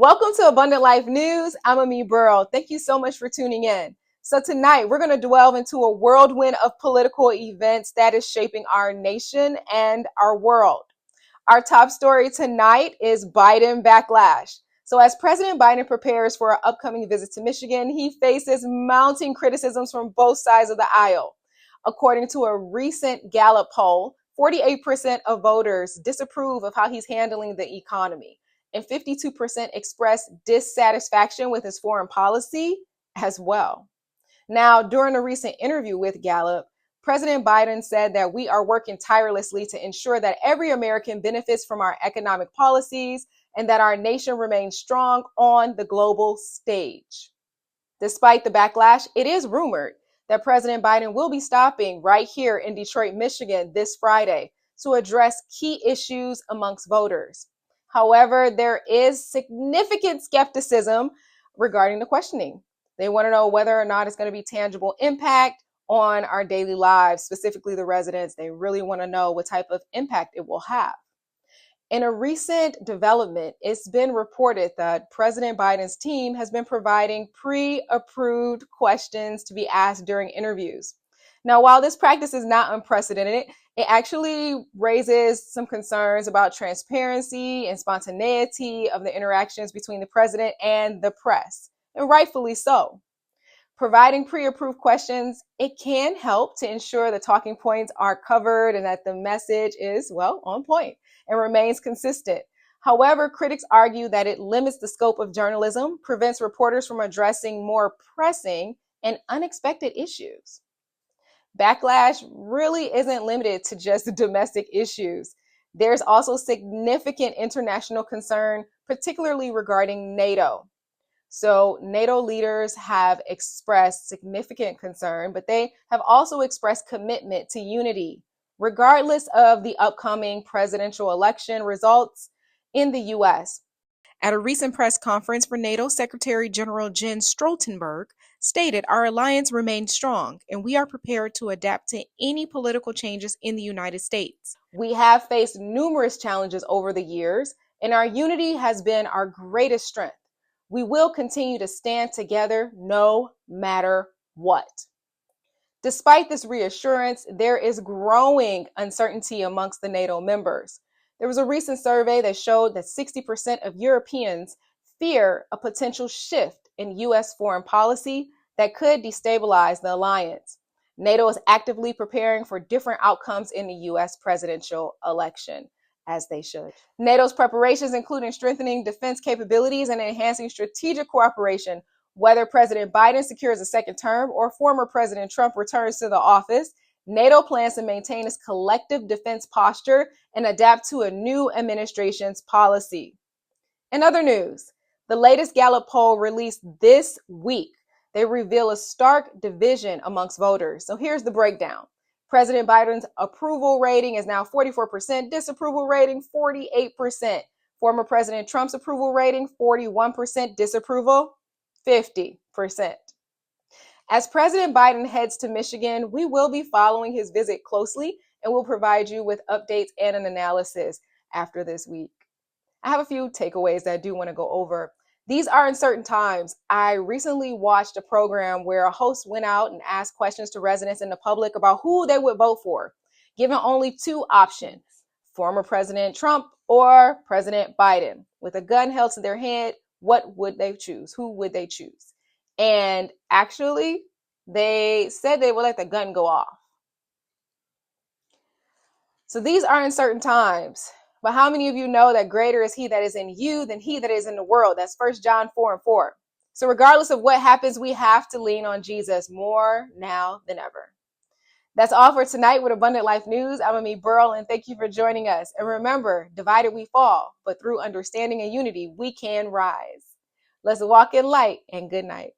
Welcome to Abundant Life News. I'm Ami Burrow. Thank you so much for tuning in. So tonight, we're going to delve into a whirlwind of political events that is shaping our nation and our world. Our top story tonight is Biden backlash. So as President Biden prepares for an upcoming visit to Michigan, he faces mounting criticisms from both sides of the aisle. According to a recent Gallup poll, 48% of voters disapprove of how he's handling the economy, and 52% express dissatisfaction with his foreign policy as well. Now, during a recent interview with Gallup, President Biden said that we are working tirelessly to ensure that every American benefits from our economic policies and that our nation remains strong on the global stage. Despite the backlash, it is rumored that President Biden will be stopping right here in Detroit, Michigan this Friday to address key issues amongst voters. However, there is significant skepticism regarding the questioning. They want to know whether or not it's going to be tangible impact on our daily lives, specifically the residents. They really want to know what type of impact it will have. In a recent development, it's been reported that President Biden's team has been providing pre-approved questions to be asked during interviews. Now, while this practice is not unprecedented, it actually raises some concerns about transparency and spontaneity of the interactions between the president and the press, and rightfully so. Providing pre-approved questions, it can help to ensure the talking points are covered and that the message is, on point and remains consistent. However, critics argue that it limits the scope of journalism, prevents reporters from addressing more pressing and unexpected issues. Backlash really isn't limited to just domestic issues. There's also significant international concern, particularly regarding NATO. So NATO leaders have expressed significant concern, but they have also expressed commitment to unity, regardless of the upcoming presidential election results in the U.S. At a recent press conference for NATO, Secretary General Jens Stoltenberg stated, "Our alliance remains strong, and we are prepared to adapt to any political changes in the United States. We have faced numerous challenges over the years, and our unity has been our greatest strength. We will continue to stand together no matter what." Despite this reassurance, there is growing uncertainty amongst the NATO members. There was a recent survey that showed that 60% of Europeans fear a potential shift in U.S. foreign policy that could destabilize the alliance. NATO is actively preparing for different outcomes in the U.S. presidential election, as they should. NATO's preparations, including strengthening defense capabilities and enhancing strategic cooperation. Whether President Biden secures a second term or former President Trump returns to the office, NATO plans to maintain its collective defense posture and adapt to a new administration's policy. In other news, the latest Gallup poll released this week, they reveal a stark division amongst voters. So here's the breakdown. President Biden's approval rating is now 44%, disapproval rating 48%. Former President Trump's approval rating 41%, disapproval 50%. As President Biden heads to Michigan, we will be following his visit closely and will provide you with updates and an analysis after this week. I have a few takeaways that I do want to go over. These are uncertain times. I recently watched a program where a host went out and asked questions to residents and the public about who they would vote for, given only two options, former President Trump or President Biden. With a gun held to their head, what would they choose? Who would they choose? And actually, they said they would let the gun go off. So these are uncertain times. But how many of you know that greater is he that is in you than he that is in the world? That's 1 John 4:4. So regardless of what happens, we have to lean on Jesus more now than ever. That's all for tonight with Abundant Life News. I'm Ami Burrow, and thank you for joining us. And remember, divided we fall, but through understanding and unity, we can rise. Let's walk in light, and good night.